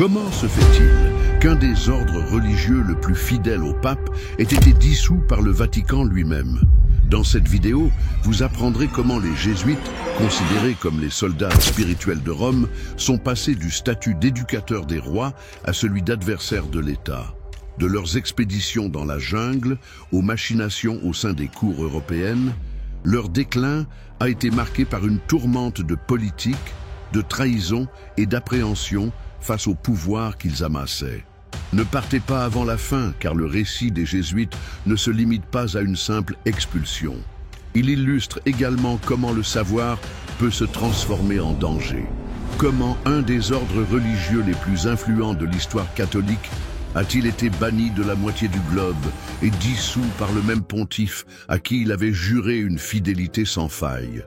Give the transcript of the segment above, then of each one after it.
Comment se fait-il qu'un des ordres religieux le plus fidèle au pape ait été dissous par le Vatican lui-même? Dans cette vidéo, vous apprendrez comment les jésuites, considérés comme les soldats spirituels de Rome, sont passés du statut d'éducateurs des rois à celui d'adversaires de l'État. De leurs expéditions dans la jungle aux machinations au sein des cours européennes, leur déclin a été marqué par une tourmente de politique, de trahison et d'appréhension face au pouvoir qu'ils amassaient. Ne partez pas avant la fin, car le récit des jésuites ne se limite pas à une simple expulsion. Il illustre également comment le savoir peut se transformer en danger. Comment un des ordres religieux les plus influents de l'histoire catholique a-t-il été banni de la moitié du globe et dissous par le même pontife à qui il avait juré une fidélité sans faille?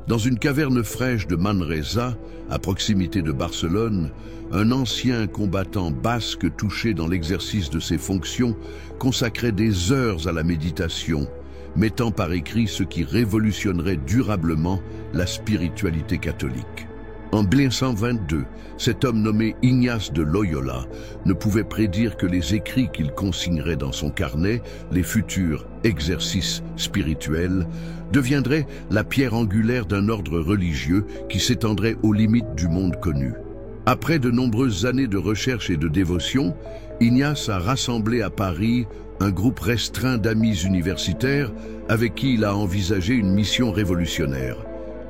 Dans une caverne fraîche de Manresa, à proximité de Barcelone, un ancien combattant basque touché dans l'exercice de ses fonctions consacrait des heures à la méditation, mettant par écrit ce qui révolutionnerait durablement la spiritualité catholique. En 1122, cet homme nommé Ignace de Loyola ne pouvait prédire que les écrits qu'il consignerait dans son carnet, les futurs exercices spirituels, deviendraient la pierre angulaire d'un ordre religieux qui s'étendrait aux limites du monde connu. Après de nombreuses années de recherche et de dévotion, Ignace a rassemblé à Paris un groupe restreint d'amis universitaires avec qui il a envisagé une mission révolutionnaire.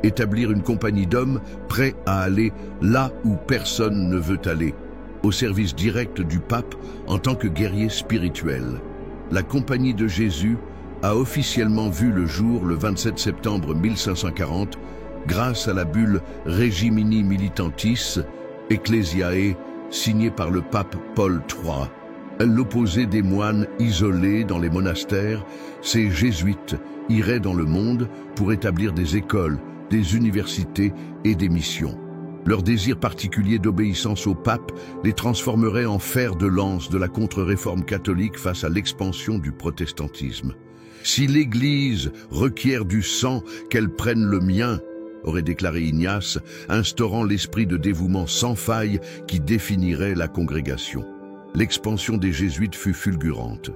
Établir une compagnie d'hommes prêts à aller là où personne ne veut aller, au service direct du pape en tant que guerrier spirituel. La Compagnie de Jésus a officiellement vu le jour le 27 septembre 1540 grâce à la bulle Regimini Militantis Ecclesiae signée par le pape Paul III. Elle l'opposait des moines isolés dans les monastères. Ces jésuites iraient dans le monde pour établir des écoles, des universités et des missions. Leur désir particulier d'obéissance au pape les transformerait en fer de lance de la contre-réforme catholique face à l'expansion du protestantisme. « Si l'Église requiert du sang, qu'elle prenne le mien », aurait déclaré Ignace, instaurant l'esprit de dévouement sans faille qui définirait la congrégation. L'expansion des jésuites fut fulgurante.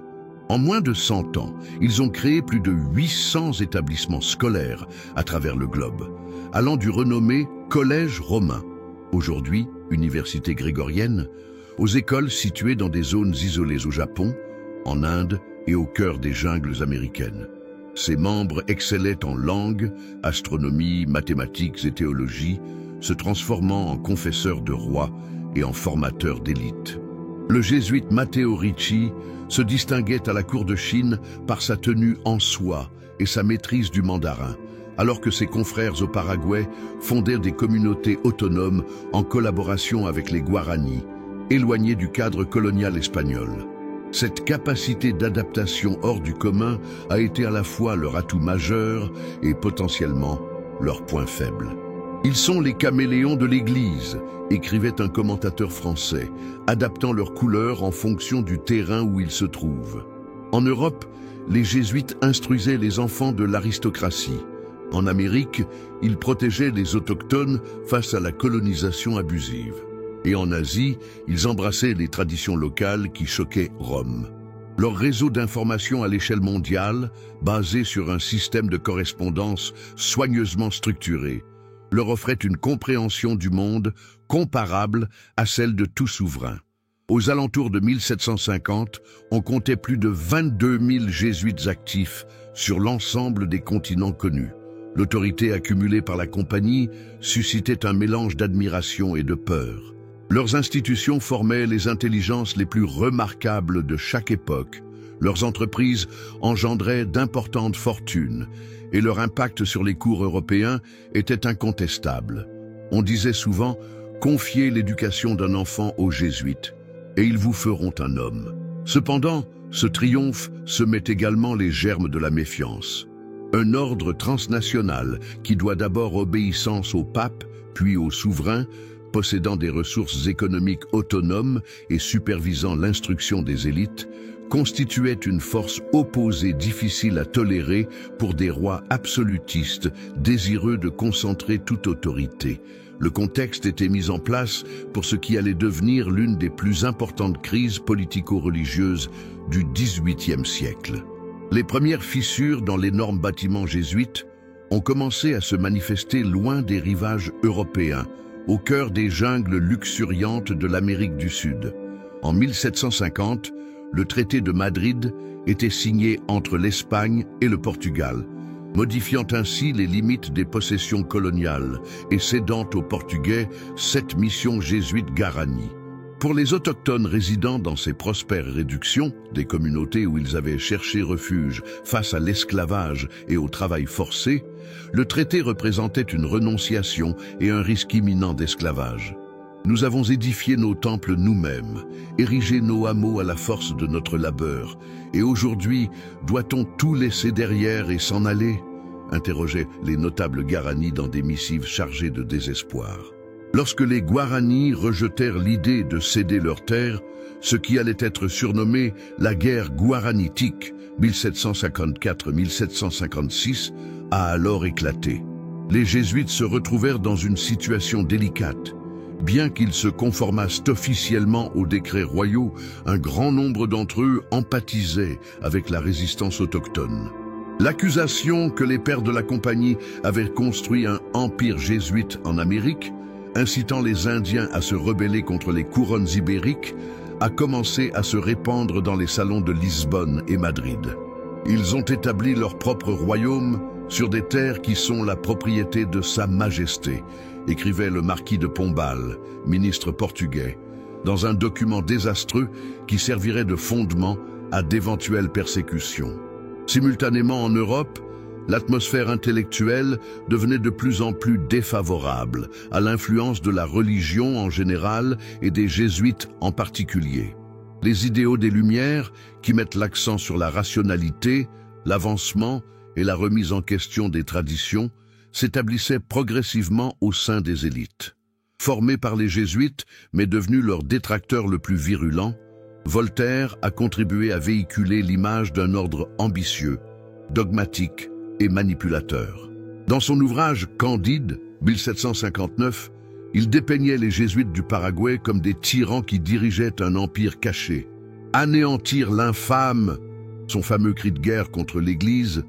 En moins de 100 ans, ils ont créé plus de 800 établissements scolaires à travers le globe, allant du renommé Collège romain, aujourd'hui Université grégorienne, aux écoles situées dans des zones isolées au Japon, en Inde et au cœur des jungles américaines. Ses membres excellaient en langues, astronomie, mathématiques et théologie, se transformant en confesseurs de rois et en formateurs d'élites. Le jésuite Matteo Ricci se distinguait à la cour de Chine par sa tenue en soie et sa maîtrise du mandarin, alors que ses confrères au Paraguay fondèrent des communautés autonomes en collaboration avec les Guaranis, éloignés du cadre colonial espagnol. Cette capacité d'adaptation hors du commun a été à la fois leur atout majeur et potentiellement leur point faible. Ils sont les caméléons de l'Église, écrivait un commentateur français, adaptant leurs couleurs en fonction du terrain où ils se trouvent. En Europe, les jésuites instruisaient les enfants de l'aristocratie. En Amérique, ils protégeaient les autochtones face à la colonisation abusive. Et en Asie, ils embrassaient les traditions locales qui choquaient Rome. Leur réseau d'information à l'échelle mondiale, basé sur un système de correspondance soigneusement structuré, leur offrait une compréhension du monde comparable à celle de tout souverain. Aux alentours de 1750, on comptait plus de 22 000 jésuites actifs sur l'ensemble des continents connus. L'autorité accumulée par la compagnie suscitait un mélange d'admiration et de peur. Leurs institutions formaient les intelligences les plus remarquables de chaque époque. Leurs entreprises engendraient d'importantes fortunes et leur impact sur les cours européens était incontestable. On disait souvent « Confiez l'éducation d'un enfant aux jésuites, et ils vous feront un homme ». Cependant, ce triomphe semait également les germes de la méfiance. Un ordre transnational qui doit d'abord obéissance au pape, puis au souverain, possédant des ressources économiques autonomes et supervisant l'instruction des élites, constituait une force opposée difficile à tolérer pour des rois absolutistes désireux de concentrer toute autorité. Le contexte était mis en place pour ce qui allait devenir l'une des plus importantes crises politico-religieuses du XVIIIe siècle. Les premières fissures dans l'énorme bâtiment jésuite ont commencé à se manifester loin des rivages européens, au cœur des jungles luxuriantes de l'Amérique du Sud. En 1750, le traité de Madrid était signé entre l'Espagne et le Portugal, modifiant ainsi les limites des possessions coloniales et cédant aux Portugais cette mission jésuite Guarani. Pour les autochtones résidant dans ces prospères réductions, des communautés où ils avaient cherché refuge face à l'esclavage et au travail forcé, le traité représentait une renonciation et un risque imminent d'esclavage. Nous avons édifié nos temples nous-mêmes, érigé nos hameaux à la force de notre labeur, et aujourd'hui, doit-on tout laisser derrière et s'en aller? Interrogeaient les notables Guarani dans des missives chargées de désespoir. Lorsque les Guarani rejetèrent l'idée de céder leurs terres, ce qui allait être surnommé la guerre guaranitique 1754-1756 a alors éclaté. Les jésuites se retrouvèrent dans une situation délicate. Bien qu'ils se conformassent officiellement aux décrets royaux, un grand nombre d'entre eux empathisaient avec la résistance autochtone. L'accusation que les pères de la compagnie avaient construit un empire jésuite en Amérique, incitant les Indiens à se rebeller contre les couronnes ibériques, a commencé à se répandre dans les salons de Lisbonne et Madrid. Ils ont établi leur propre royaume sur des terres qui sont la propriété de Sa Majesté, écrivait le marquis de Pombal, ministre portugais, dans un document désastreux qui servirait de fondement à d'éventuelles persécutions. Simultanément en Europe, l'atmosphère intellectuelle devenait de plus en plus défavorable à l'influence de la religion en général et des jésuites en particulier. Les idéaux des Lumières, qui mettent l'accent sur la rationalité, l'avancement et la remise en question des traditions, s'établissaient progressivement au sein des élites. Formé par les jésuites, mais devenu leur détracteur le plus virulent, Voltaire a contribué à véhiculer l'image d'un ordre ambitieux, dogmatique et manipulateur. Dans son ouvrage Candide, 1759, il dépeignait les jésuites du Paraguay comme des tyrans qui dirigeaient un empire caché. Anéantir l'infâme, son fameux cri de guerre contre l'Église,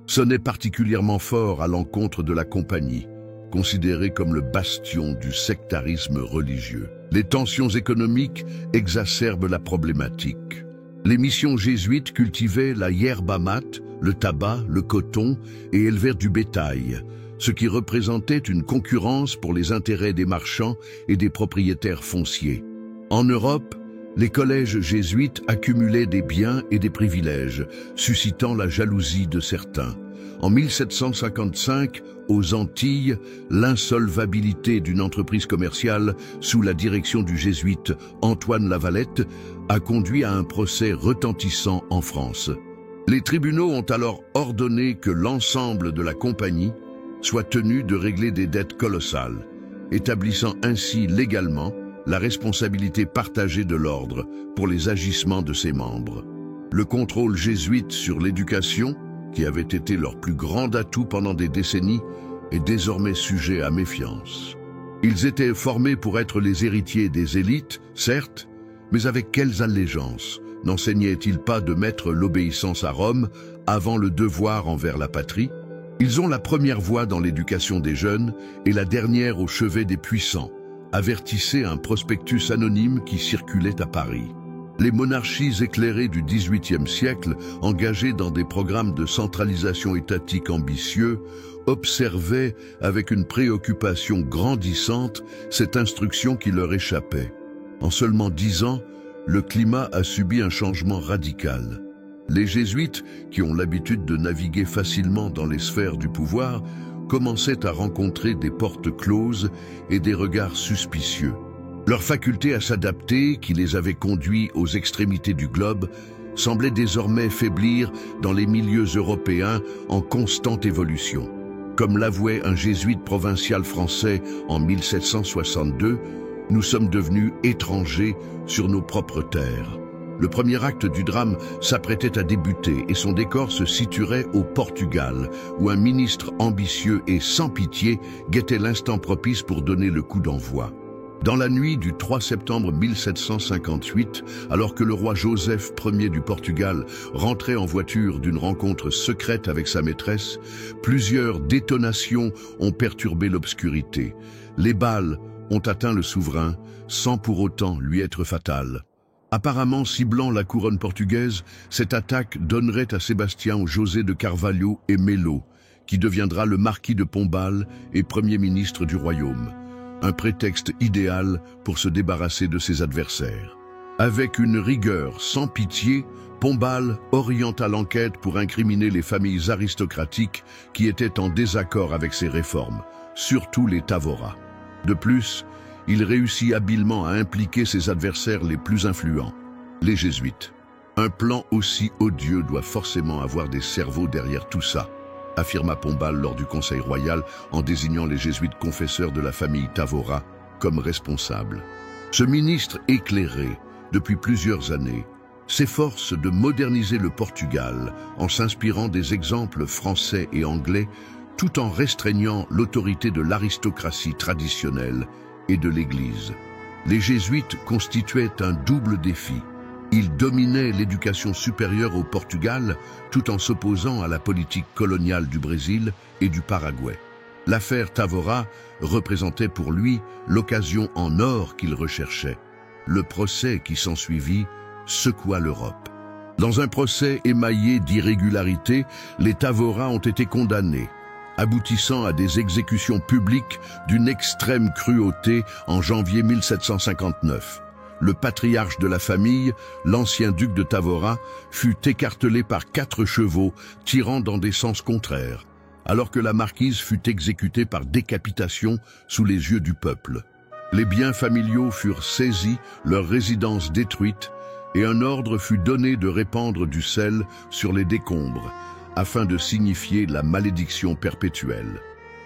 sonnait particulièrement fort à l'encontre de la Compagnie, considérée comme le bastion du sectarisme religieux. Les tensions économiques exacerbent la problématique. Les missions jésuites cultivaient la yerba mate, le tabac, le coton et élevèrent du bétail, ce qui représentait une concurrence pour les intérêts des marchands et des propriétaires fonciers. En Europe, les collèges jésuites accumulaient des biens et des privilèges, suscitant la jalousie de certains. En 1755, aux Antilles, l'insolvabilité d'une entreprise commerciale sous la direction du jésuite Antoine Lavalette a conduit à un procès retentissant en France. Les tribunaux ont alors ordonné que l'ensemble de la compagnie soit tenu de régler des dettes colossales, établissant ainsi légalement la responsabilité partagée de l'ordre pour les agissements de ses membres. Le contrôle jésuite sur l'éducation, qui avait été leur plus grand atout pendant des décennies, est désormais sujet à méfiance. Ils étaient formés pour être les héritiers des élites, certes, mais avec quelles allégeances? N'enseignaient-ils pas de mettre l'obéissance à Rome avant le devoir envers la patrie? Ils ont la première voix dans l'éducation des jeunes et la dernière au chevet des puissants, avertissait un prospectus anonyme qui circulait à Paris. Les monarchies éclairées du XVIIIe siècle, engagées dans des programmes de centralisation étatique ambitieux, observaient avec une préoccupation grandissante cette instruction qui leur échappait. En seulement 10 ans, le climat a subi un changement radical. Les jésuites, qui ont l'habitude de naviguer facilement dans les sphères du pouvoir, commençaient à rencontrer des portes closes et des regards suspicieux. Leur faculté à s'adapter, qui les avait conduits aux extrémités du globe, semblait désormais faiblir dans les milieux européens en constante évolution. Comme l'avouait un jésuite provincial français en 1762, nous sommes devenus étrangers sur nos propres terres. Le premier acte du drame s'apprêtait à débuter et son décor se situerait au Portugal, où un ministre ambitieux et sans pitié guettait l'instant propice pour donner le coup d'envoi. Dans la nuit du 3 septembre 1758, alors que le roi Joseph Ier du Portugal rentrait en voiture d'une rencontre secrète avec sa maîtresse, plusieurs détonations ont perturbé l'obscurité. Les balles ont atteint le souverain sans pour autant lui être fatales. Apparemment ciblant la couronne portugaise, cette attaque donnerait à Sébastien José de Carvalho et Melo, qui deviendra le marquis de Pombal et premier ministre du royaume. Un prétexte idéal pour se débarrasser de ses adversaires. Avec une rigueur sans pitié, Pombal orienta l'enquête pour incriminer les familles aristocratiques qui étaient en désaccord avec ses réformes, surtout les Tavora. De plus, il réussit habilement à impliquer ses adversaires les plus influents, les jésuites. Un plan aussi odieux doit forcément avoir des cerveaux derrière tout ça, affirma Pombal lors du Conseil royal en désignant les jésuites confesseurs de la famille Tavora comme responsables. Ce ministre éclairé, depuis plusieurs années, s'efforce de moderniser le Portugal en s'inspirant des exemples français et anglais tout en restreignant l'autorité de l'aristocratie traditionnelle et de l'Église. Les jésuites constituaient un double défi. Ils dominaient l'éducation supérieure au Portugal tout en s'opposant à la politique coloniale du Brésil et du Paraguay. L'affaire Tavora représentait pour lui l'occasion en or qu'il recherchait. Le procès qui s'ensuivit secoua l'Europe. Dans un procès émaillé d'irrégularités, les Tavora ont été condamnés, aboutissant à des exécutions publiques d'une extrême cruauté en janvier 1759. Le patriarche de la famille, l'ancien duc de Tavora, fut écartelé par 4 chevaux tirant dans des sens contraires, alors que la marquise fut exécutée par décapitation sous les yeux du peuple. Les biens familiaux furent saisis, leurs résidences détruites, et un ordre fut donné de répandre du sel sur les décombres, afin de signifier la malédiction perpétuelle.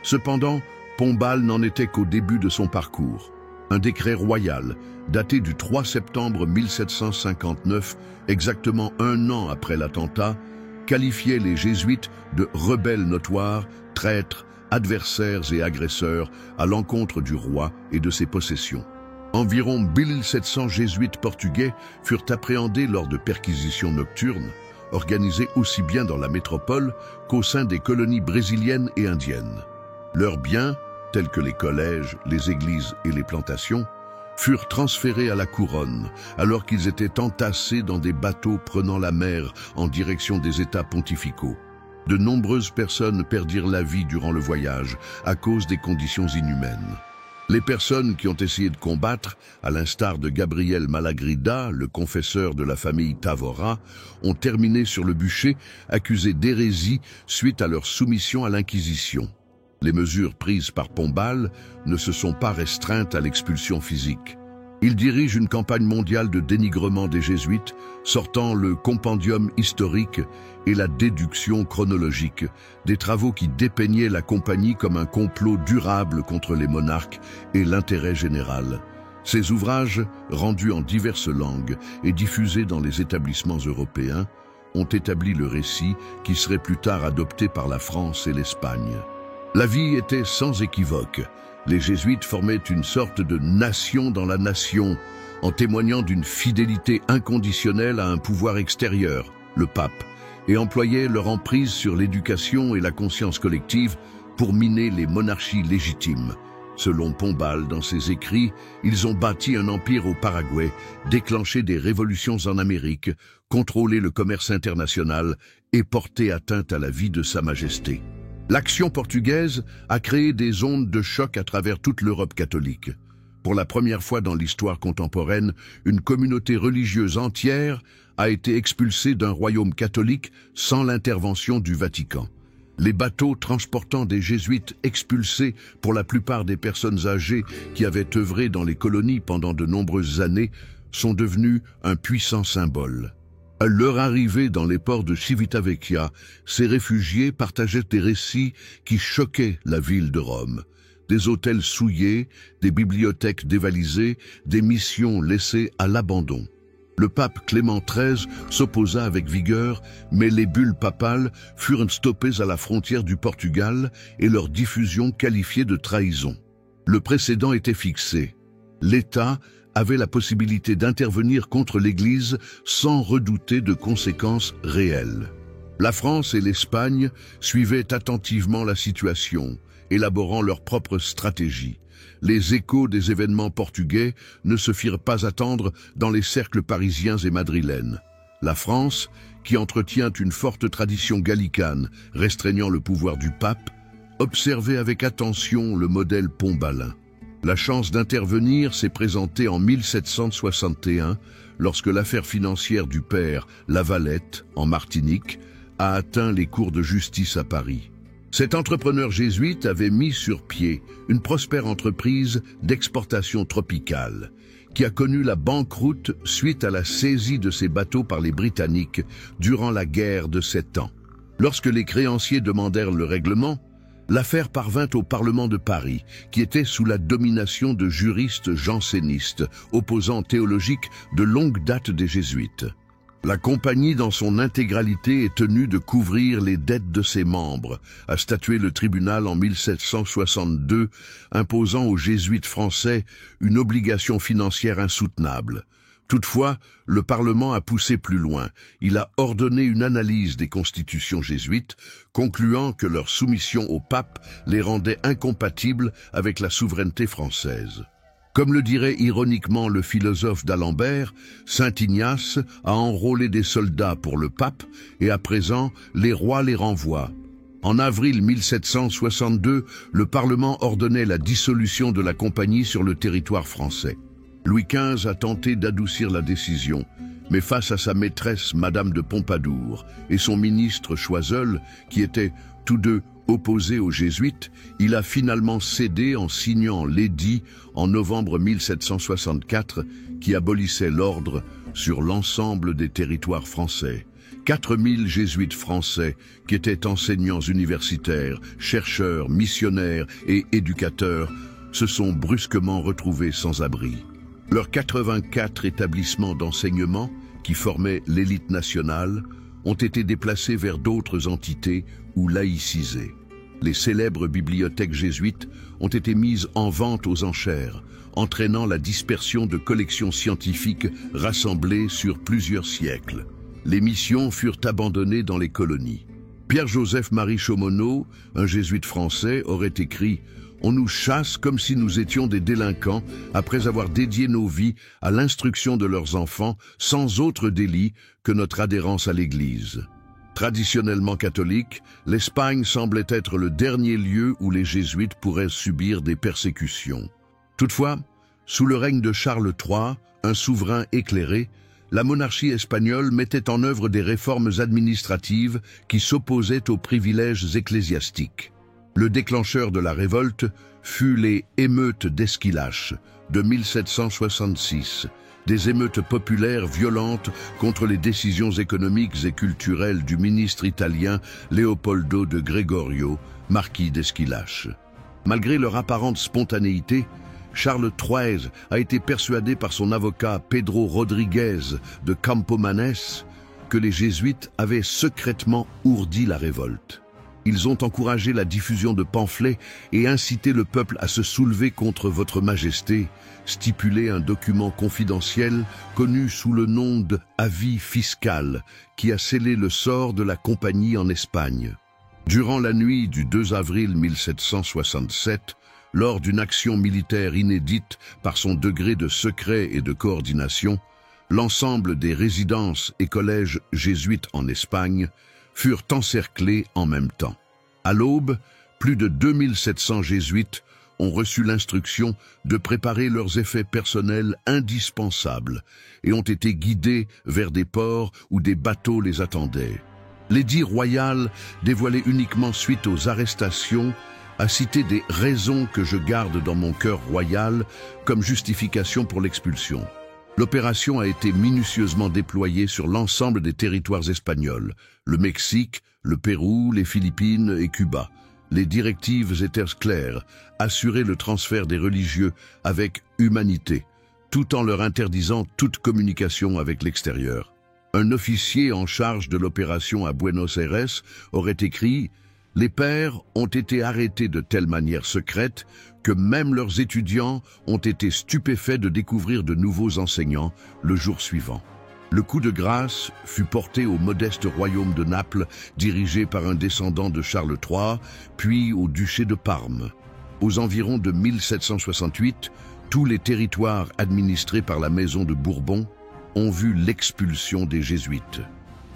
Cependant, Pombal n'en était qu'au début de son parcours. Un décret royal, daté du 3 septembre 1759, exactement un an après l'attentat, qualifiait les jésuites de rebelles notoires, traîtres, adversaires et agresseurs à l'encontre du roi et de ses possessions. Environ 1700 jésuites portugais furent appréhendés lors de perquisitions nocturnes, organisées aussi bien dans la métropole qu'au sein des colonies brésiliennes et indiennes. Leurs biens, tels que les collèges, les églises et les plantations, furent transférés à la couronne, alors qu'ils étaient entassés dans des bateaux prenant la mer en direction des États pontificaux. De nombreuses personnes perdirent la vie durant le voyage à cause des conditions inhumaines. Les personnes qui ont essayé de combattre, à l'instar de Gabriel Malagrida, le confesseur de la famille Tavora, ont terminé sur le bûcher, accusés d'hérésie suite à leur soumission à l'Inquisition. Les mesures prises par Pombal ne se sont pas restreintes à l'expulsion physique. Il dirige une campagne mondiale de dénigrement des jésuites, sortant le compendium historique et la déduction chronologique, des travaux qui dépeignaient la compagnie comme un complot durable contre les monarques et l'intérêt général. Ces ouvrages, rendus en diverses langues et diffusés dans les établissements européens, ont établi le récit qui serait plus tard adopté par la France et l'Espagne. La vie était sans équivoque. Les jésuites formaient une sorte de nation dans la nation, en témoignant d'une fidélité inconditionnelle à un pouvoir extérieur, le pape, et employaient leur emprise sur l'éducation et la conscience collective pour miner les monarchies légitimes. Selon Pombal, dans ses écrits, ils ont bâti un empire au Paraguay, déclenché des révolutions en Amérique, contrôlé le commerce international et porté atteinte à la vie de Sa Majesté. L'action portugaise a créé des ondes de choc à travers toute l'Europe catholique. Pour la première fois dans l'histoire contemporaine, une communauté religieuse entière a été expulsée d'un royaume catholique sans l'intervention du Vatican. Les bateaux transportant des jésuites expulsés, pour la plupart des personnes âgées qui avaient œuvré dans les colonies pendant de nombreuses années, sont devenus un puissant symbole. À leur arrivée dans les ports de Civitavecchia, ces réfugiés partageaient des récits qui choquaient la ville de Rome. Des hôtels souillés, des bibliothèques dévalisées, des missions laissées à l'abandon. Le pape Clément XIII s'opposa avec vigueur, mais les bulles papales furent stoppées à la frontière du Portugal et leur diffusion qualifiée de trahison. Le précédent était fixé. L'État avait la possibilité d'intervenir contre l'Église sans redouter de conséquences réelles. La France et l'Espagne suivaient attentivement la situation, élaborant leur propre stratégie. Les échos des événements portugais ne se firent pas attendre dans les cercles parisiens et madrilènes. La France, qui entretient une forte tradition gallicane restreignant le pouvoir du pape, observait avec attention le modèle pontbalin. La chance d'intervenir s'est présentée en 1761, lorsque l'affaire financière du père Lavalette, en Martinique, a atteint les cours de justice à Paris. Cet entrepreneur jésuite avait mis sur pied une prospère entreprise d'exportation tropicale, qui a connu la banqueroute suite à la saisie de ses bateaux par les Britanniques durant la guerre de 7 ans. Lorsque les créanciers demandèrent le règlement, l'affaire parvint au Parlement de Paris, qui était sous la domination de juristes jansénistes, opposants théologiques de longue date des jésuites. La compagnie dans son intégralité est tenue de couvrir les dettes de ses membres, a statué le tribunal en 1762, imposant aux jésuites français une obligation financière insoutenable. Toutefois, le Parlement a poussé plus loin. Il a ordonné une analyse des constitutions jésuites, concluant que leur soumission au pape les rendait incompatibles avec la souveraineté française. Comme le dirait ironiquement le philosophe d'Alembert, Saint Ignace a enrôlé des soldats pour le pape et à présent, les rois les renvoient. En avril 1762, le Parlement ordonnait la dissolution de la compagnie sur le territoire français. Louis XV a tenté d'adoucir la décision, mais face à sa maîtresse Madame de Pompadour et son ministre Choiseul, qui étaient tous deux opposé aux jésuites, il a finalement cédé en signant l'édit en novembre 1764 qui abolissait l'ordre sur l'ensemble des territoires français. 4000 jésuites français qui étaient enseignants universitaires, chercheurs, missionnaires et éducateurs se sont brusquement retrouvés sans abri. Leurs 84 établissements d'enseignement, qui formaient l'élite nationale, ont été déplacés vers d'autres entités ou laïcisés. Les célèbres bibliothèques jésuites ont été mises en vente aux enchères, entraînant la dispersion de collections scientifiques rassemblées sur plusieurs siècles. Les missions furent abandonnées dans les colonies. Pierre-Joseph-Marie Chaumonot, un jésuite français, aurait écrit « On nous chasse comme si nous étions des délinquants après avoir dédié nos vies à l'instruction de leurs enfants sans autre délit que notre adhérence à l'Église ». Traditionnellement catholique, l'Espagne semblait être le dernier lieu où les jésuites pourraient subir des persécutions. Toutefois, sous le règne de Charles III, un souverain éclairé, la monarchie espagnole mettait en œuvre des réformes administratives qui s'opposaient aux privilèges ecclésiastiques. Le déclencheur de la révolte fut les émeutes d'Esquilache de 1766, des émeutes populaires violentes contre les décisions économiques et culturelles du ministre italien Leopoldo de Gregorio, marquis d'Esquilache. Malgré leur apparente spontanéité, Charles XIII a été persuadé par son avocat Pedro Rodriguez de Campomanes que les jésuites avaient secrètement ourdi la révolte. Ils ont encouragé la diffusion de pamphlets et incité le peuple à se soulever contre votre majesté, stipulé un document confidentiel connu sous le nom d'« avis fiscal » qui a scellé le sort de la compagnie en Espagne. Durant la nuit du 2 avril 1767, lors d'une action militaire inédite par son degré de secret et de coordination, l'ensemble des résidences et collèges jésuites en Espagne furent encerclés en même temps. À l'aube, plus de 2700 jésuites ont reçu l'instruction de préparer leurs effets personnels indispensables et ont été guidés vers des ports où des bateaux les attendaient. L'édit royal, dévoilé uniquement suite aux arrestations, a cité des raisons que je garde dans mon cœur royal comme justification pour l'expulsion. L'opération a été minutieusement déployée sur l'ensemble des territoires espagnols, le Mexique, le Pérou, les Philippines et Cuba. Les directives étaient claires, assurer le transfert des religieux avec humanité, tout en leur interdisant toute communication avec l'extérieur. Un officier en charge de l'opération à Buenos Aires aurait écrit « Les pères ont été arrêtés de telle manière secrète que même leurs étudiants ont été stupéfaits de découvrir de nouveaux enseignants le jour suivant. » Le coup de grâce fut porté au modeste royaume de Naples, dirigé par un descendant de Charles III, puis au duché de Parme. Aux environs de 1768, tous les territoires administrés par la maison de Bourbon ont vu l'expulsion des jésuites.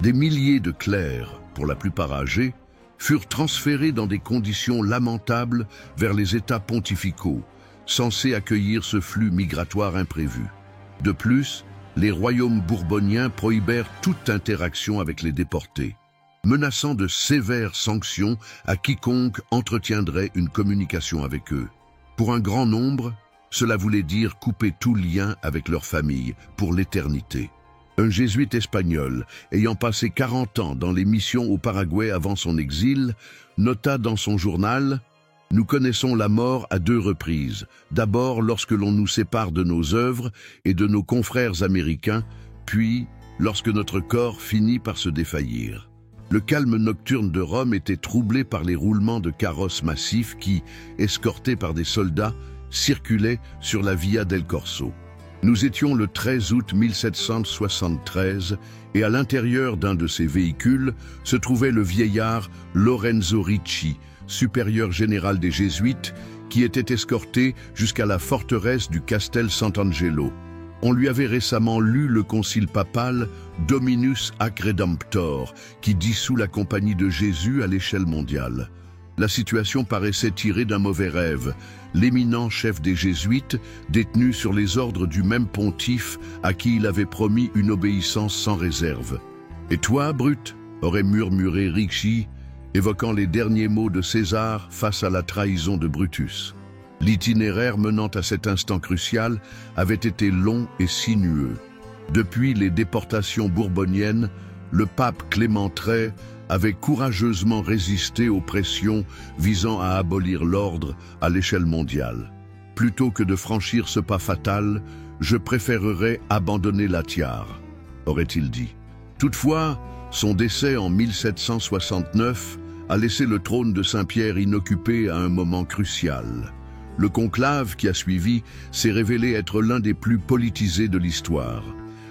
Des milliers de clercs, pour la plupart âgés, furent transférés dans des conditions lamentables vers les États pontificaux, censés accueillir ce flux migratoire imprévu. De plus, les royaumes bourboniens prohibèrent toute interaction avec les déportés, menaçant de sévères sanctions à quiconque entretiendrait une communication avec eux. Pour un grand nombre, cela voulait dire couper tout lien avec leur famille pour l'éternité. Un jésuite espagnol, ayant passé 40 ans dans les missions au Paraguay avant son exil, nota dans son journal « Nous connaissons la mort à 2 reprises, d'abord lorsque l'on nous sépare de nos œuvres et de nos confrères américains, puis lorsque notre corps finit par se défaillir. » Le calme nocturne de Rome était troublé par les roulements de carrosses massifs qui, escortés par des soldats, circulaient sur la Via del Corso. Nous étions le 13 août 1773 et à l'intérieur d'un de ces véhicules se trouvait le vieillard Lorenzo Ricci, supérieur général des Jésuites, qui était escorté jusqu'à la forteresse du Castel Sant'Angelo. On lui avait récemment lu le concile papal Dominus ac Redemptor, qui dissout la Compagnie de Jésus à l'échelle mondiale. La situation paraissait tirée d'un mauvais rêve. L'éminent chef des Jésuites, détenu sur les ordres du même pontife à qui il avait promis une obéissance sans réserve. « Et toi, Brute ?» aurait murmuré Ricci, évoquant les derniers mots de César face à la trahison de Brutus. L'itinéraire menant à cet instant crucial avait été long et sinueux. Depuis les déportations bourboniennes, le pape Clément XIII avait courageusement résisté aux pressions visant à abolir l'ordre à l'échelle mondiale. Plutôt que de franchir ce pas fatal, je préférerais abandonner la tiare, aurait-il dit. Toutefois, son décès en 1769 a laissé le trône de Saint-Pierre inoccupé à un moment crucial. Le conclave qui a suivi s'est révélé être l'un des plus politisés de l'histoire.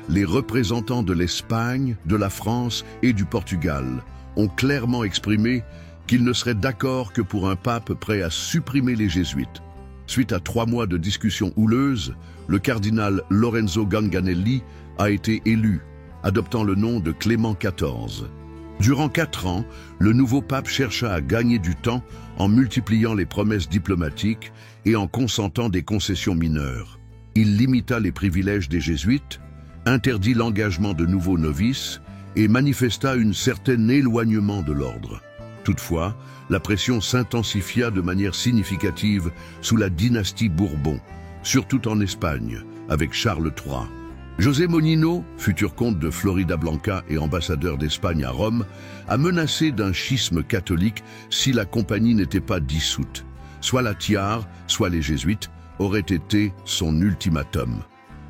Les représentants de l'Espagne, de la France et du Portugal ont clairement exprimé qu'ils ne seraient d'accord que pour un pape prêt à supprimer les jésuites. Suite à 3 mois de discussions houleuses, le cardinal Lorenzo Ganganelli a été élu, adoptant le nom de Clément XIV. Durant 4 ans, le nouveau pape chercha à gagner du temps en multipliant les promesses diplomatiques et en consentant des concessions mineures. Il limita les privilèges des jésuites, interdit l'engagement de nouveaux novices et manifesta un certain éloignement de l'ordre. Toutefois, la pression s'intensifia de manière significative sous la dynastie Bourbon, surtout en Espagne, avec Charles III. José Monino, futur comte de Floridablanca et ambassadeur d'Espagne à Rome, a menacé d'un schisme catholique si la compagnie n'était pas dissoute. Soit la tiare, soit les jésuites auraient été son ultimatum.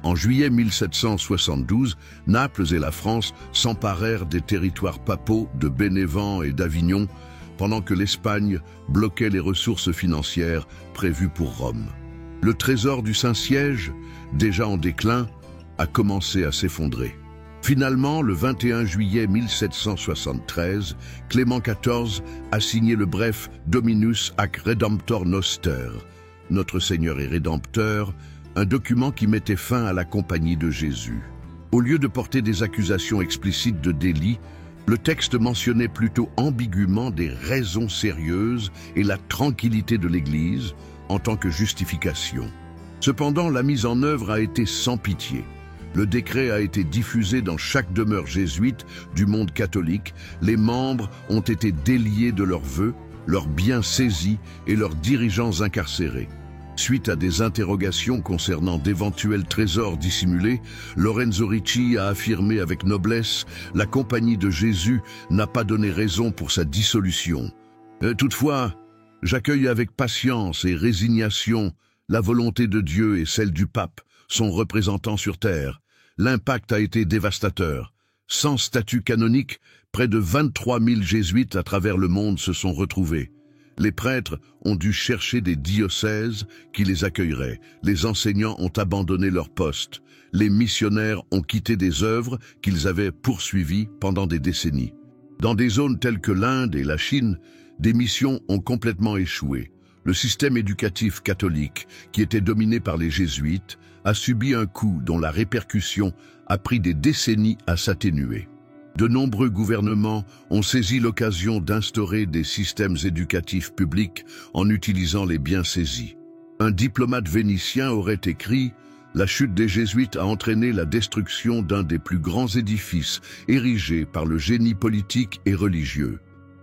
En juillet 1772, Naples et la France s'emparèrent des territoires papaux de Bénévent et d'Avignon, pendant que l'Espagne bloquait les ressources financières prévues pour Rome. Le trésor du Saint-Siège, déjà en déclin, a commencé à s'effondrer. Finalement, le 21 juillet 1773, Clément XIV a signé le bref Dominus ac Redemptor Noster, Notre Seigneur et Rédempteur, un document qui mettait fin à la Compagnie de Jésus. Au lieu de porter des accusations explicites de délit, le texte mentionnait plutôt ambiguïment des raisons sérieuses et la tranquillité de l'Église en tant que justification. Cependant, la mise en œuvre a été sans pitié. Le décret a été diffusé dans chaque demeure jésuite du monde catholique. Les membres ont été déliés de leurs vœux, leurs biens saisis et leurs dirigeants incarcérés. Suite à des interrogations concernant d'éventuels trésors dissimulés, Lorenzo Ricci a affirmé avec noblesse « La Compagnie de Jésus n'a pas donné raison pour sa dissolution. Toutefois, j'accueille avec patience et résignation la volonté de Dieu et celle du pape, son représentant sur Terre. L'impact a été dévastateur. Sans statut canonique, près de 23 000 jésuites à travers le monde se sont retrouvés. Les prêtres ont dû chercher des diocèses qui les accueilleraient. Les enseignants ont abandonné leur poste. Les missionnaires ont quitté des œuvres qu'ils avaient poursuivies pendant des décennies. Dans des zones telles que l'Inde et la Chine, des missions ont complètement échoué. Le système éducatif catholique, qui était dominé par les jésuites, a subi un coup dont la répercussion a pris des décennies à s'atténuer. De nombreux gouvernements ont saisi l'occasion d'instaurer des systèmes éducatifs publics en utilisant les biens saisis. Un diplomate vénitien aurait écrit « La chute des jésuites a entraîné la destruction d'un des plus grands édifices érigés par le génie politique et religieux. »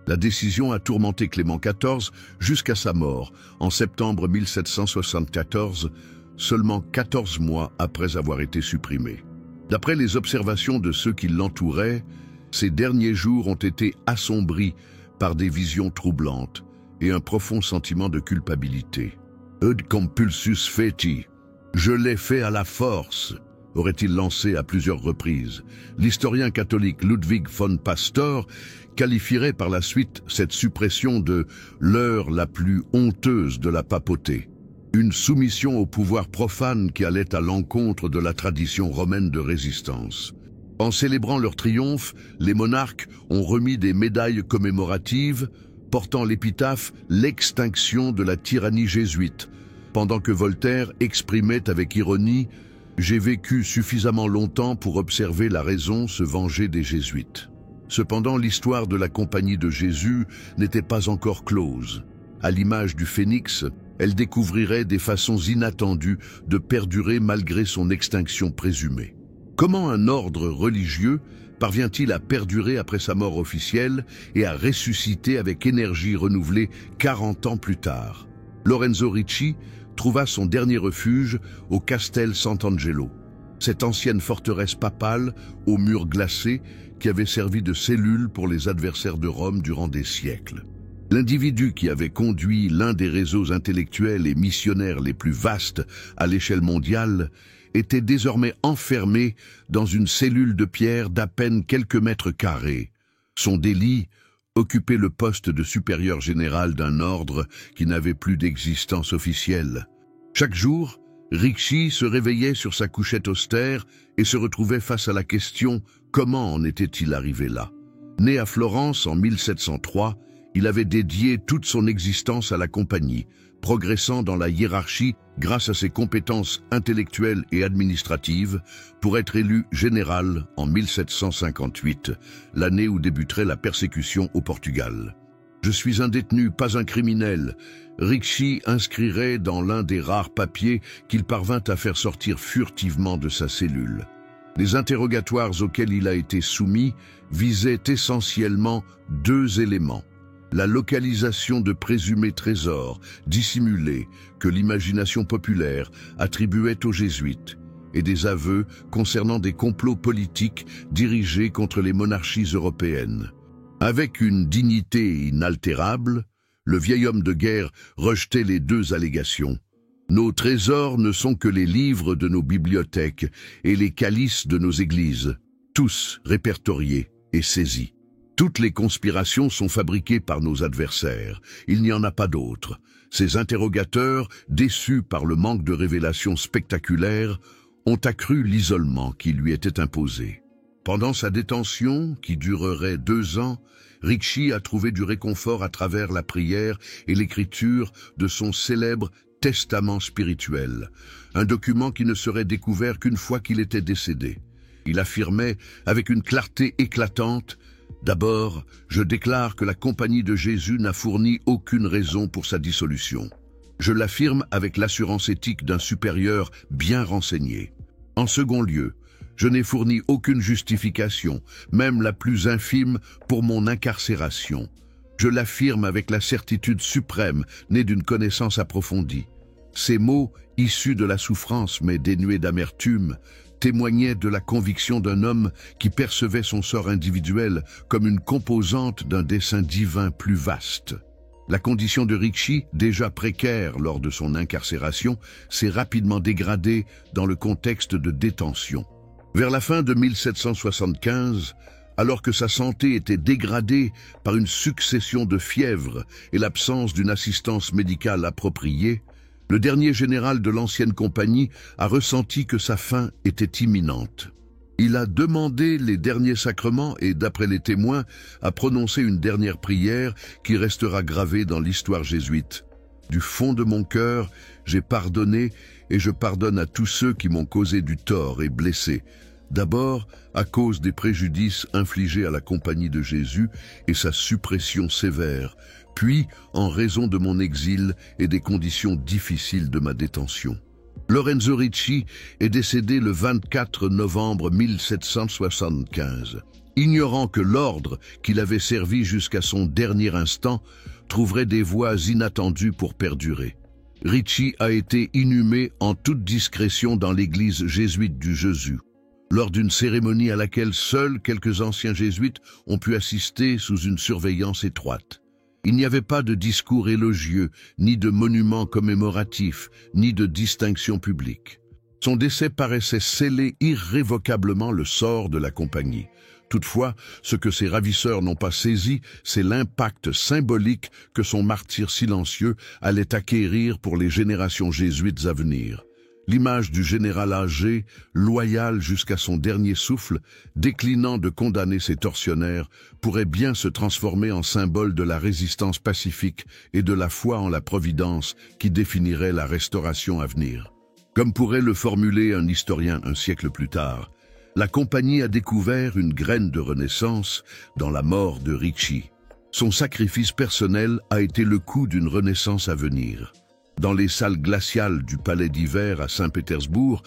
La décision a tourmenté Clément XIV jusqu'à sa mort en septembre 1774, seulement 14 mois après avoir été supprimé. D'après les observations de ceux qui l'entouraient, ces derniers jours ont été assombris par des visions troublantes et un profond sentiment de culpabilité. « Eud compulsus feti »« Je l'ai fait à la force » aurait-il lancé à plusieurs reprises. L'historien catholique Ludwig von Pastor qualifierait par la suite cette suppression de « l'heure la plus honteuse de la papauté ». Une soumission au pouvoir profane qui allait à l'encontre de la tradition romaine de résistance. En célébrant leur triomphe, les monarques ont remis des médailles commémoratives portant l'épitaphe « L'extinction de la tyrannie jésuite », pendant que Voltaire exprimait avec ironie « J'ai vécu suffisamment longtemps pour observer la raison se venger des jésuites ». Cependant, l'histoire de la Compagnie de Jésus n'était pas encore close. À l'image du phénix, elle découvrirait des façons inattendues de perdurer malgré son extinction présumée. Comment un ordre religieux parvient-il à perdurer après sa mort officielle et à ressusciter avec énergie renouvelée 40 ans plus tard? Lorenzo Ricci trouva son dernier refuge au Castel Sant'Angelo, cette ancienne forteresse papale aux murs glacés qui avait servi de cellule pour les adversaires de Rome durant des siècles. L'individu qui avait conduit l'un des réseaux intellectuels et missionnaires les plus vastes à l'échelle mondiale était désormais enfermé dans une cellule de pierre d'à peine quelques mètres carrés. Son délit, occuper le poste de supérieur général d'un ordre qui n'avait plus d'existence officielle. Chaque jour, Ricci se réveillait sur sa couchette austère et se retrouvait face à la question « Comment en était-il arrivé là ?» Né à Florence en 1703, il avait dédié toute son existence à la compagnie, progressant dans la hiérarchie grâce à ses compétences intellectuelles et administratives pour être élu général en 1758, l'année où débuterait la persécution au Portugal. « Je suis un détenu, pas un criminel », Ricci inscrirait dans l'un des rares papiers qu'il parvint à faire sortir furtivement de sa cellule. Les interrogatoires auxquels il a été soumis visaient essentiellement deux éléments. La localisation de présumés trésors dissimulés que l'imagination populaire attribuait aux jésuites et des aveux concernant des complots politiques dirigés contre les monarchies européennes. Avec une dignité inaltérable, le vieil homme de guerre rejetait les deux allégations. Nos trésors ne sont que les livres de nos bibliothèques et les calices de nos églises, tous répertoriés et saisis. Toutes les conspirations sont fabriquées par nos adversaires. Il n'y en a pas d'autres. Ces interrogateurs, déçus par le manque de révélations spectaculaires, ont accru l'isolement qui lui était imposé. Pendant sa détention, qui durerait 2 ans, Ricci a trouvé du réconfort à travers la prière et l'écriture de son célèbre testament spirituel, un document qui ne serait découvert qu'une fois qu'il était décédé. Il affirmait avec une clarté éclatante: d'abord, je déclare que la Compagnie de Jésus n'a fourni aucune raison pour sa dissolution. Je l'affirme avec l'assurance éthique d'un supérieur bien renseigné. En second lieu, je n'ai fourni aucune justification, même la plus infime, pour mon incarcération. Je l'affirme avec la certitude suprême, née d'une connaissance approfondie. Ces mots, issus de la souffrance mais dénués d'amertume, témoignait de la conviction d'un homme qui percevait son sort individuel comme une composante d'un dessein divin plus vaste. La condition de Ricci, déjà précaire lors de son incarcération, s'est rapidement dégradée dans le contexte de détention. Vers la fin de 1775, alors que sa santé était dégradée par une succession de fièvres et l'absence d'une assistance médicale appropriée, le dernier général de l'ancienne compagnie a ressenti que sa fin était imminente. Il a demandé les derniers sacrements et, d'après les témoins, a prononcé une dernière prière qui restera gravée dans l'histoire jésuite. Du fond de mon cœur, j'ai pardonné et je pardonne à tous ceux qui m'ont causé du tort et blessé. D'abord, à cause des préjudices infligés à la Compagnie de Jésus et sa suppression sévère, puis en raison de mon exil et des conditions difficiles de ma détention. Lorenzo Ricci est décédé le 24 novembre 1775, ignorant que l'ordre qu'il avait servi jusqu'à son dernier instant trouverait des voies inattendues pour perdurer. Ricci a été inhumé en toute discrétion dans l'église jésuite du Jésus, lors d'une cérémonie à laquelle seuls quelques anciens jésuites ont pu assister sous une surveillance étroite. Il n'y avait pas de discours élogieux, ni de monuments commémoratifs, ni de distinction publique. Son décès paraissait sceller irrévocablement le sort de la compagnie. Toutefois, ce que ses ravisseurs n'ont pas saisi, c'est l'impact symbolique que son martyre silencieux allait acquérir pour les générations jésuites à venir. L'image du général âgé, loyal jusqu'à son dernier souffle, déclinant de condamner ses tortionnaires, pourrait bien se transformer en symbole de la résistance pacifique et de la foi en la providence qui définirait la restauration à venir. Comme pourrait le formuler un historien un siècle plus tard, la compagnie a découvert une graine de renaissance dans la mort de Ricci. Son sacrifice personnel a été le coup d'une renaissance à venir. Dans les salles glaciales du palais d'hiver à Saint-Pétersbourg,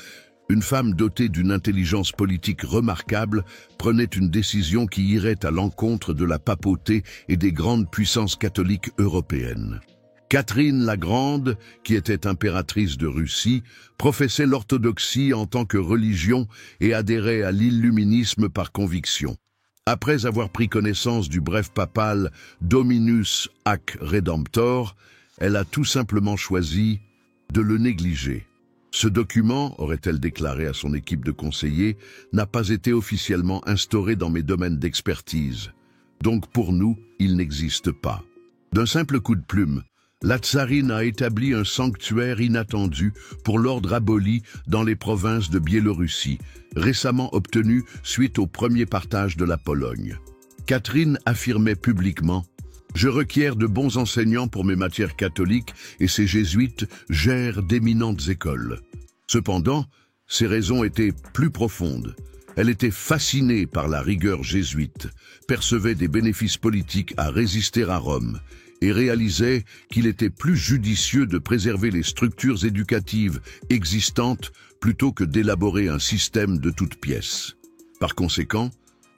une femme dotée d'une intelligence politique remarquable prenait une décision qui irait à l'encontre de la papauté et des grandes puissances catholiques européennes. Catherine la Grande, qui était impératrice de Russie, professait l'orthodoxie en tant que religion et adhérait à l'illuminisme par conviction. Après avoir pris connaissance du bref papal Dominus Hac Redemptor, elle a tout simplement choisi de le négliger. Ce document, aurait-elle déclaré à son équipe de conseillers, n'a pas été officiellement instauré dans mes domaines d'expertise. Donc pour nous, il n'existe pas. D'un simple coup de plume, la tsarine a établi un sanctuaire inattendu pour l'ordre aboli dans les provinces de Biélorussie, récemment obtenu suite au premier partage de la Pologne. Catherine affirmait publiquement: je requiers de bons enseignants pour mes matières catholiques et ces jésuites gèrent d'éminentes écoles. Cependant, ses raisons étaient plus profondes. Elle était fascinée par la rigueur jésuite, percevait des bénéfices politiques à résister à Rome et réalisait qu'il était plus judicieux de préserver les structures éducatives existantes plutôt que d'élaborer un système de toutes pièces. Par conséquent,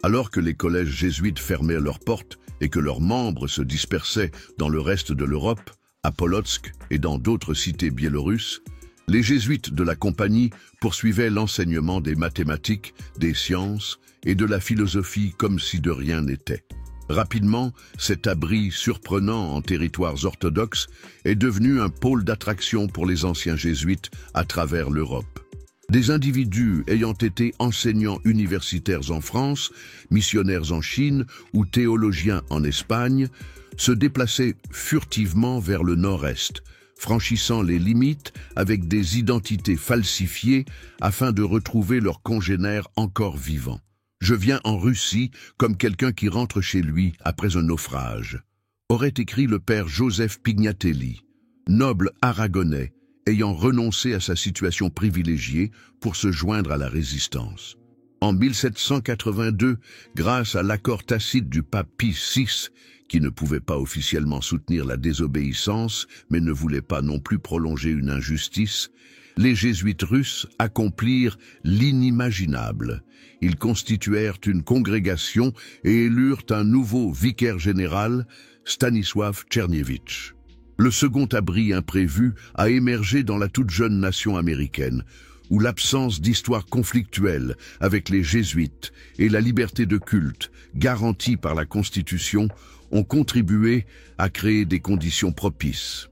alors que les collèges jésuites fermaient leurs portes et que leurs membres se dispersaient dans le reste de l'Europe, à Polotsk et dans d'autres cités biélorusses, les jésuites de la compagnie poursuivaient l'enseignement des mathématiques, des sciences et de la philosophie comme si de rien n'était. Rapidement, cet abri surprenant en territoires orthodoxes est devenu un pôle d'attraction pour les anciens jésuites à travers l'Europe. Des individus ayant été enseignants universitaires en France, missionnaires en Chine ou théologiens en Espagne se déplaçaient furtivement vers le nord-est, franchissant les limites avec des identités falsifiées afin de retrouver leurs congénères encore vivants. Je viens en Russie comme quelqu'un qui rentre chez lui après un naufrage, aurait écrit le père Joseph Pignatelli, noble aragonais ayant renoncé à sa situation privilégiée pour se joindre à la résistance. En 1782, grâce à l'accord tacite du pape Pie VI, qui ne pouvait pas officiellement soutenir la désobéissance, mais ne voulait pas non plus prolonger une injustice, les jésuites russes accomplirent l'inimaginable. Ils constituèrent une congrégation et élurent un nouveau vicaire général, Stanisław Czerniewicz. Le second abri imprévu a émergé dans la toute jeune nation américaine, où l'absence d'histoire conflictuelle avec les jésuites et la liberté de culte, garantie par la Constitution, ont contribué à créer des conditions propices.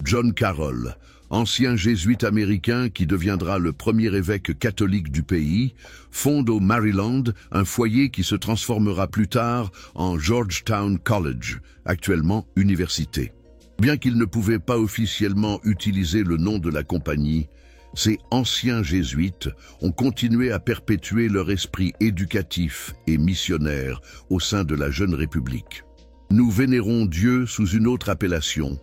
John Carroll, ancien jésuite américain qui deviendra le premier évêque catholique du pays, fonde au Maryland un foyer qui se transformera plus tard en Georgetown College, actuellement université. Bien qu'il ne pouvait pas officiellement utiliser le nom de la compagnie, ces anciens jésuites ont continué à perpétuer leur esprit éducatif et missionnaire au sein de la jeune République. Nous vénérons Dieu sous une autre appellation,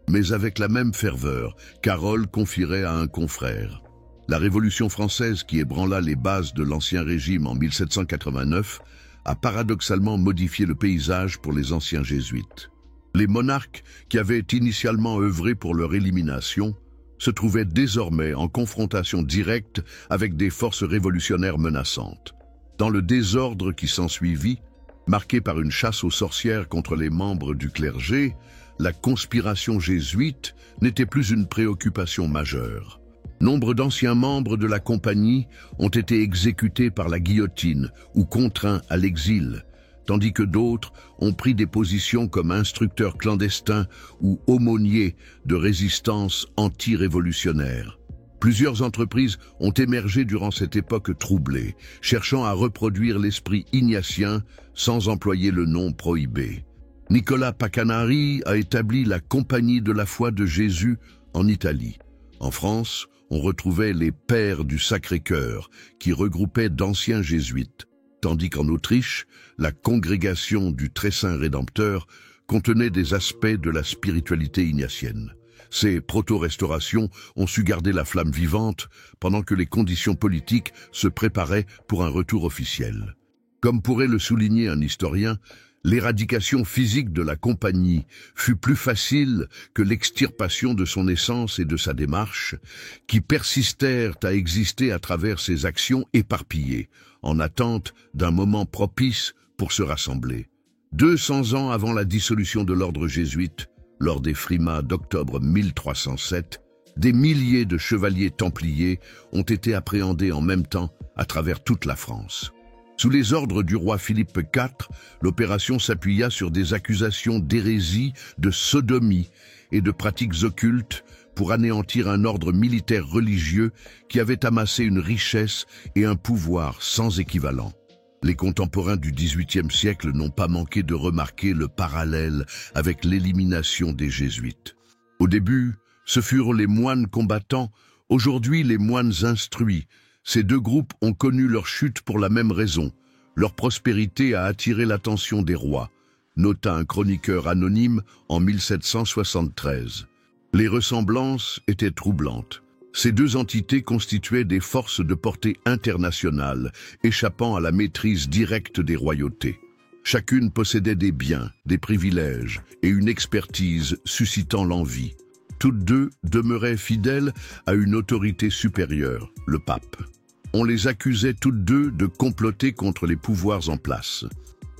mais avec la même ferveur, Carroll confierait à un confrère. La Révolution française qui ébranla les bases de l'Ancien Régime en 1789 a paradoxalement modifié le paysage pour les anciens jésuites. Les monarques qui avaient initialement œuvré pour leur élimination se trouvaient désormais en confrontation directe avec des forces révolutionnaires menaçantes. Dans le désordre qui s'ensuivit, marqué par une chasse aux sorcières contre les membres du clergé, la conspiration jésuite n'était plus une préoccupation majeure. Nombre d'anciens membres de la compagnie ont été exécutés par la guillotine ou contraints à l'exil, tandis que d'autres ont pris des positions comme instructeurs clandestins ou aumôniers de résistance anti-révolutionnaire. Plusieurs entreprises ont émergé durant cette époque troublée, cherchant à reproduire l'esprit ignatien sans employer le nom prohibé. Nicolas Pacanari a établi la Compagnie de la foi de Jésus en Italie. En France, on retrouvait les Pères du Sacré-Cœur, qui regroupaient d'anciens jésuites, tandis qu'en Autriche, la Congrégation du Très-Saint Rédempteur contenait des aspects de la spiritualité ignatienne. Ces proto-restaurations ont su garder la flamme vivante pendant que les conditions politiques se préparaient pour un retour officiel. Comme pourrait le souligner un historien, l'éradication physique de la compagnie fut plus facile que l'extirpation de son essence et de sa démarche, qui persistèrent à exister à travers ses actions éparpillées, en attente d'un moment propice pour se rassembler. 200 ans avant la dissolution de l'ordre jésuite, lors des frimas d'octobre 1307, des milliers de chevaliers templiers ont été appréhendés en même temps à travers toute la France. Sous les ordres du roi Philippe IV, l'opération s'appuya sur des accusations d'hérésie, de sodomie et de pratiques occultes pour anéantir un ordre militaire religieux qui avait amassé une richesse et un pouvoir sans équivalent. Les contemporains du XVIIIe siècle n'ont pas manqué de remarquer le parallèle avec l'élimination des jésuites. Au début, ce furent les moines combattants, aujourd'hui les moines instruits. Ces deux groupes ont connu leur chute pour la même raison. Leur prospérité a attiré l'attention des rois, nota un chroniqueur anonyme en 1773. Les ressemblances étaient troublantes. Ces deux entités constituaient des forces de portée internationale, échappant à la maîtrise directe des royautés. Chacune possédait des biens, des privilèges et une expertise suscitant l'envie. Toutes deux demeuraient fidèles à une autorité supérieure, le pape. On les accusait toutes deux de comploter contre les pouvoirs en place.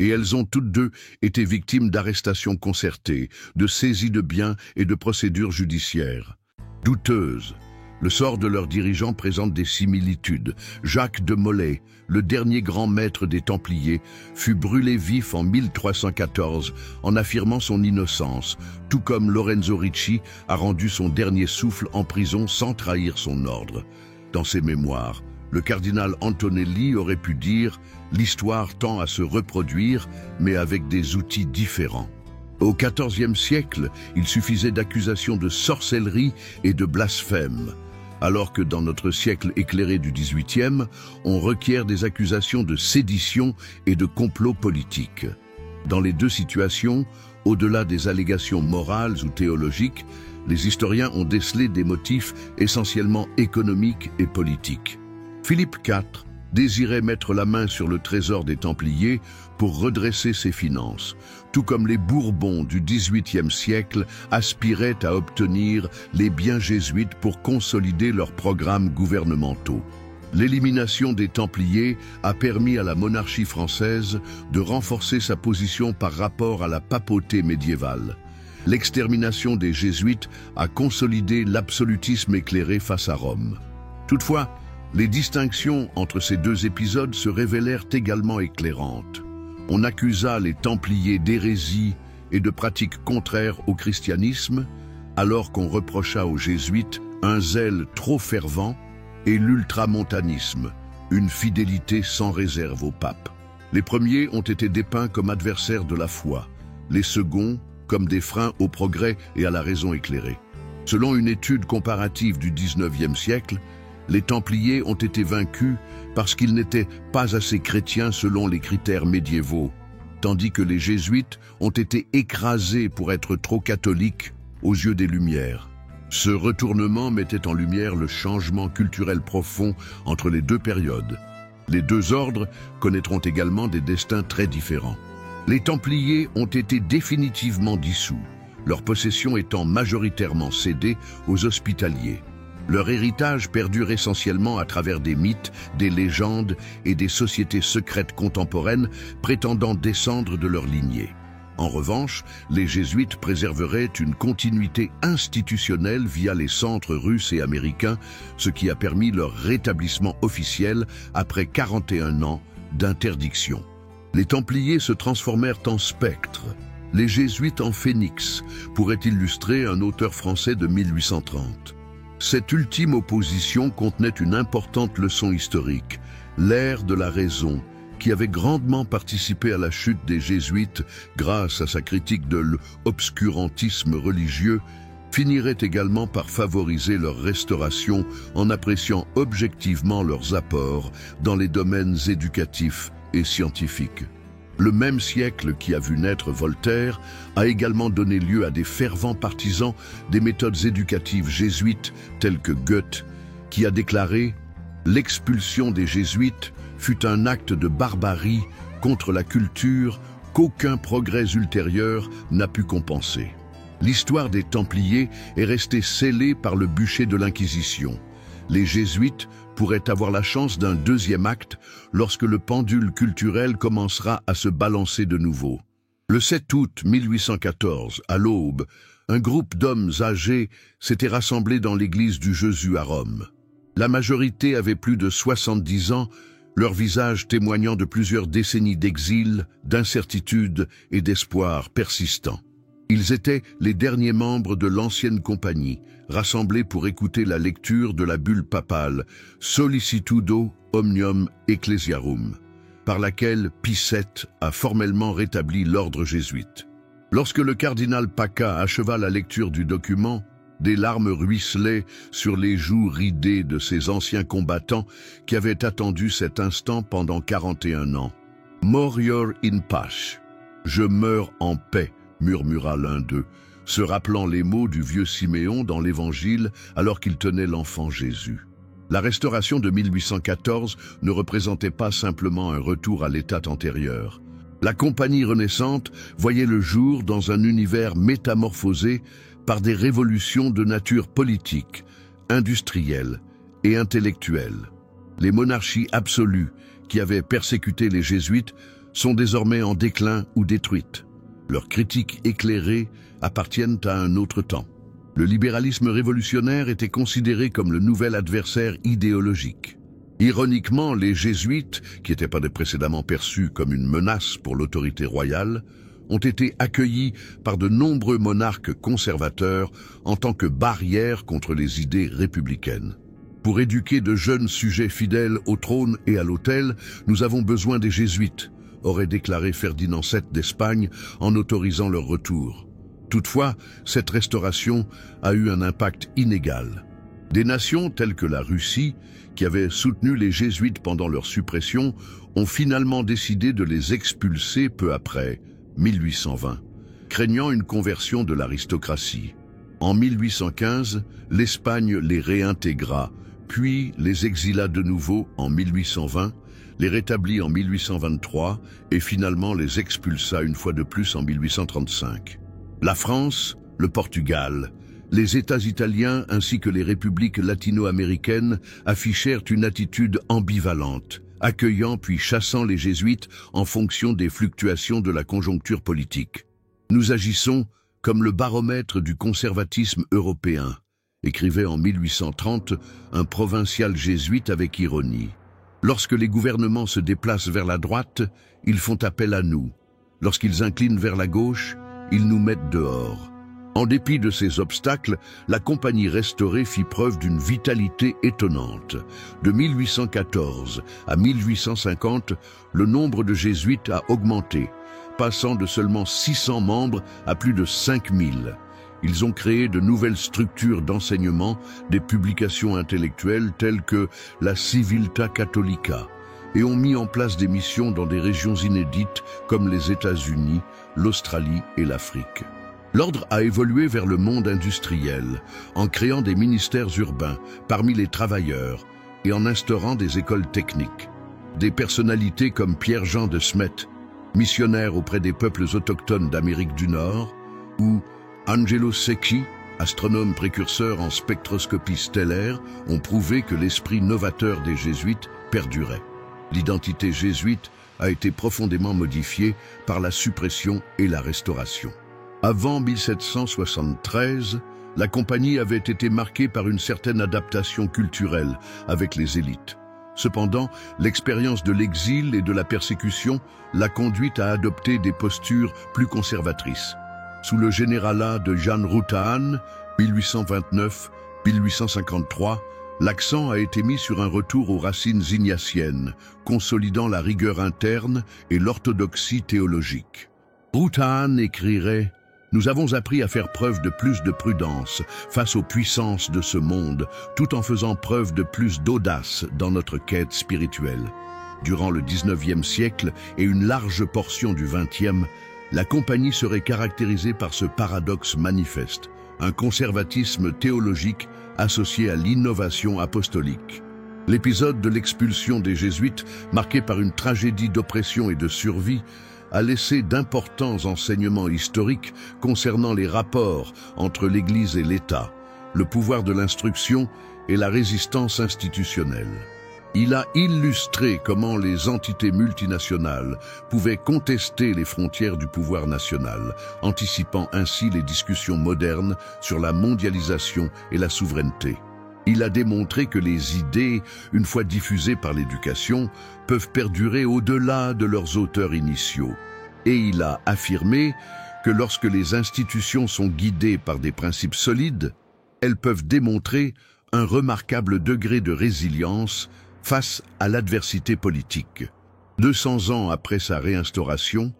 Et elles ont toutes deux été victimes d'arrestations concertées, de saisies de biens et de procédures judiciaires. Douteuses, le sort de leurs dirigeants présente des similitudes. Jacques de Molay, le dernier grand maître des Templiers, fut brûlé vif en 1314 en affirmant son innocence, tout comme Lorenzo Ricci a rendu son dernier souffle en prison sans trahir son ordre. Dans ses mémoires, le cardinal Antonelli aurait pu dire « L'histoire tend à se reproduire, mais avec des outils différents ». Au XIVe siècle, il suffisait d'accusations de sorcellerie et de blasphème, alors que dans notre siècle éclairé du XVIIIe, on requiert des accusations de sédition et de complot politique. Dans les deux situations, au-delà des allégations morales ou théologiques, les historiens ont décelé des motifs essentiellement économiques et politiques. Philippe IV désirait mettre la main sur le trésor des Templiers pour redresser ses finances, tout comme les Bourbons du XVIIIe siècle aspiraient à obtenir les biens jésuites pour consolider leurs programmes gouvernementaux. L'élimination des Templiers a permis à la monarchie française de renforcer sa position par rapport à la papauté médiévale. L'extermination des Jésuites a consolidé l'absolutisme éclairé face à Rome. Toutefois, les distinctions entre ces deux épisodes se révélèrent également éclairantes. On accusa les Templiers d'hérésie et de pratiques contraires au christianisme, alors qu'on reprocha aux jésuites un zèle trop fervent et l'ultramontanisme, une fidélité sans réserve au pape. Les premiers ont été dépeints comme adversaires de la foi, les seconds comme des freins au progrès et à la raison éclairée. Selon une étude comparative du XIXe siècle, les Templiers ont été vaincus parce qu'ils n'étaient pas assez chrétiens selon les critères médiévaux, tandis que les Jésuites ont été écrasés pour être trop catholiques aux yeux des Lumières. Ce retournement mettait en lumière le changement culturel profond entre les deux périodes. Les deux ordres connaîtront également des destins très différents. Les Templiers ont été définitivement dissous, leurs possessions étant majoritairement cédées aux Hospitaliers. Leur héritage perdure essentiellement à travers des mythes, des légendes et des sociétés secrètes contemporaines prétendant descendre de leur lignée. En revanche, les Jésuites préserveraient une continuité institutionnelle via les centres russes et américains, ce qui a permis leur rétablissement officiel après 41 ans d'interdiction. Les Templiers se transformèrent en spectres, les Jésuites en phénix, pourrait illustrer un auteur français de 1830. Cette ultime opposition contenait une importante leçon historique, l'ère de la raison, qui avait grandement participé à la chute des Jésuites grâce à sa critique de l'obscurantisme religieux, finirait également par favoriser leur restauration en appréciant objectivement leurs apports dans les domaines éducatifs et scientifiques. Le même siècle qui a vu naître Voltaire a également donné lieu à des fervents partisans des méthodes éducatives jésuites telles que Goethe, qui a déclaré « L'expulsion des jésuites fut un acte de barbarie contre la culture qu'aucun progrès ultérieur n'a pu compenser. » L'histoire des Templiers est restée scellée par le bûcher de l'Inquisition. Les jésuites pourraient avoir la chance d'un deuxième acte lorsque le pendule culturel commencera à se balancer de nouveau. Le 7 août 1814, à l'aube, un groupe d'hommes âgés s'était rassemblé dans l'église du Jésus à Rome. La majorité avait plus de 70 ans, leur visage témoignant de plusieurs décennies d'exil, d'incertitude et d'espoir persistant. Ils étaient les derniers membres de l'ancienne compagnie, rassemblés pour écouter la lecture de la bulle papale Sollicitudo Omnium Ecclesiarum, par laquelle Pie VII a formellement rétabli l'ordre jésuite. Lorsque le cardinal Pacca acheva la lecture du document, des larmes ruisselaient sur les joues ridées de ces anciens combattants qui avaient attendu cet instant pendant 41 ans. « Morior in pace »« Je meurs en paix », murmura l'un d'eux, se rappelant les mots du vieux Siméon dans l'Évangile alors qu'il tenait l'enfant Jésus. La restauration de 1814 ne représentait pas simplement un retour à l'état antérieur. La compagnie renaissante voyait le jour dans un univers métamorphosé par des révolutions de nature politique, industrielle et intellectuelle. Les monarchies absolues qui avaient persécuté les jésuites sont désormais en déclin ou détruites. Leurs critiques éclairées appartiennent à un autre temps. Le libéralisme révolutionnaire était considéré comme le nouvel adversaire idéologique. Ironiquement, les jésuites, qui n'étaient pas précédemment perçus comme une menace pour l'autorité royale, ont été accueillis par de nombreux monarques conservateurs en tant que barrière contre les idées républicaines. Pour éduquer de jeunes sujets fidèles au trône et à l'autel, nous avons besoin des jésuites, aurait déclaré Ferdinand VII d'Espagne en autorisant leur retour. Toutefois, cette restauration a eu un impact inégal. Des nations telles que la Russie, qui avaient soutenu les jésuites pendant leur suppression, ont finalement décidé de les expulser peu après, 1820, craignant une conversion de l'aristocratie. En 1815, l'Espagne les réintégra, puis les exila de nouveau en 1820, les rétablit en 1823 et finalement les expulsa une fois de plus en 1835. La France, le Portugal, les États italiens ainsi que les républiques latino-américaines affichèrent une attitude ambivalente, accueillant puis chassant les jésuites en fonction des fluctuations de la conjoncture politique. Nous agissons comme le baromètre du conservatisme européen, écrivait en 1830 un provincial jésuite avec ironie. Lorsque les gouvernements se déplacent vers la droite, ils font appel à nous. Lorsqu'ils inclinent vers la gauche, ils nous mettent dehors. En dépit de ces obstacles, la compagnie restaurée fit preuve d'une vitalité étonnante. De 1814 à 1850, le nombre de jésuites a augmenté, passant de seulement 600 membres à plus de 5000. Ils ont créé de nouvelles structures d'enseignement, des publications intellectuelles telles que la Civiltà Cattolica, et ont mis en place des missions dans des régions inédites comme les États-Unis, l'Australie et l'Afrique. L'ordre a évolué vers le monde industriel, en créant des ministères urbains parmi les travailleurs et en instaurant des écoles techniques. Des personnalités comme Pierre-Jean de Smet, missionnaire auprès des peuples autochtones d'Amérique du Nord, ou Angelo Secchi, astronome précurseur en spectroscopie stellaire, ont prouvé que l'esprit novateur des jésuites perdurait. L'identité jésuite a été profondément modifiée par la suppression et la restauration. Avant 1773, la compagnie avait été marquée par une certaine adaptation culturelle avec les élites. Cependant, l'expérience de l'exil et de la persécution l'a conduite à adopter des postures plus conservatrices. Sous le généralat de Jan Ruthaan, 1829-1853, l'accent a été mis sur un retour aux racines ignatiennes, consolidant la rigueur interne et l'orthodoxie théologique. Ruthaan écrirait: « Nous avons appris à faire preuve de plus de prudence face aux puissances de ce monde, tout en faisant preuve de plus d'audace dans notre quête spirituelle. » Durant le 19e siècle et une large portion du 20e, la compagnie serait caractérisée par ce paradoxe manifeste, un conservatisme théologique associé à l'innovation apostolique. L'épisode de l'expulsion des Jésuites, marqué par une tragédie d'oppression et de survie, a laissé d'importants enseignements historiques concernant les rapports entre l'Église et l'État, le pouvoir de l'instruction et la résistance institutionnelle. Il a illustré comment les entités multinationales pouvaient contester les frontières du pouvoir national, anticipant ainsi les discussions modernes sur la mondialisation et la souveraineté. Il a démontré que les idées, une fois diffusées par l'éducation, peuvent perdurer au-delà de leurs auteurs initiaux. Et il a affirmé que lorsque les institutions sont guidées par des principes solides, elles peuvent démontrer un remarquable degré de résilience face à l'adversité politique. 200 ans après sa réinstauration,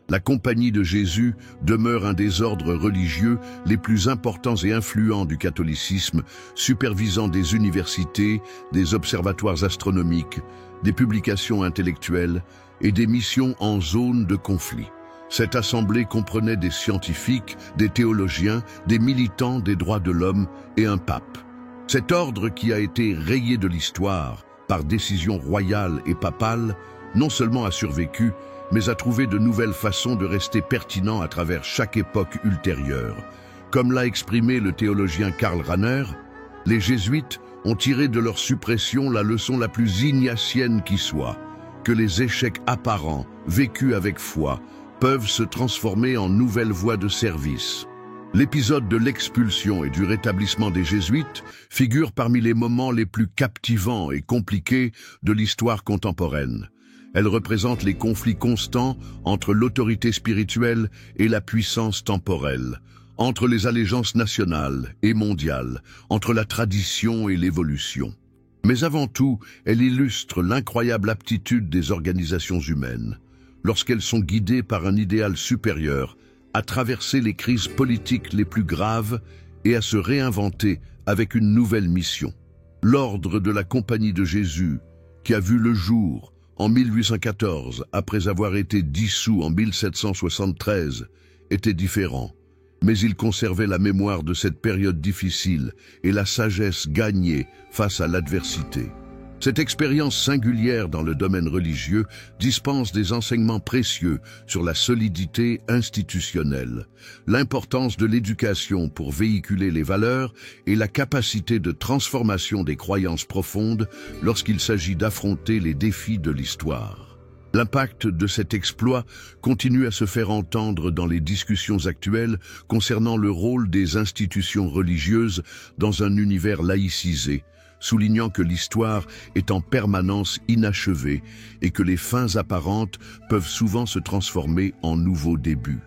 la Compagnie de Jésus demeure un des ordres religieux les plus importants et influents du catholicisme, supervisant des universités, des observatoires astronomiques, des publications intellectuelles et des missions en zone de conflit. Cette assemblée comprenait des scientifiques, des théologiens, des militants des droits de l'homme et un pape. Cet ordre, qui a été rayé de l'histoire par décision royale et papale, non seulement a survécu, mais a trouvé de nouvelles façons de rester pertinent à travers chaque époque ultérieure. Comme l'a exprimé le théologien Karl Rahner, les jésuites ont tiré de leur suppression la leçon la plus ignatienne qui soit, que les échecs apparents, vécus avec foi, peuvent se transformer en nouvelles voies de service. L'épisode de l'expulsion et du rétablissement des Jésuites figure parmi les moments les plus captivants et compliqués de l'histoire contemporaine. Elle représente les conflits constants entre l'autorité spirituelle et la puissance temporelle, entre les allégeances nationales et mondiales, entre la tradition et l'évolution. Mais avant tout, elle illustre l'incroyable aptitude des organisations humaines, lorsqu'elles sont guidées par un idéal supérieur, à traverser les crises politiques les plus graves et à se réinventer avec une nouvelle mission. L'ordre de la Compagnie de Jésus, qui a vu le jour en 1814, après avoir été dissous en 1773, était différent. Mais il conservait la mémoire de cette période difficile et la sagesse gagnée face à l'adversité. Cette expérience singulière dans le domaine religieux dispense des enseignements précieux sur la solidité institutionnelle, l'importance de l'éducation pour véhiculer les valeurs et la capacité de transformation des croyances profondes lorsqu'il s'agit d'affronter les défis de l'histoire. L'impact de cet exploit continue à se faire entendre dans les discussions actuelles concernant le rôle des institutions religieuses dans un univers laïcisé, soulignant que l'histoire est en permanence inachevée et que les fins apparentes peuvent souvent se transformer en nouveaux débuts.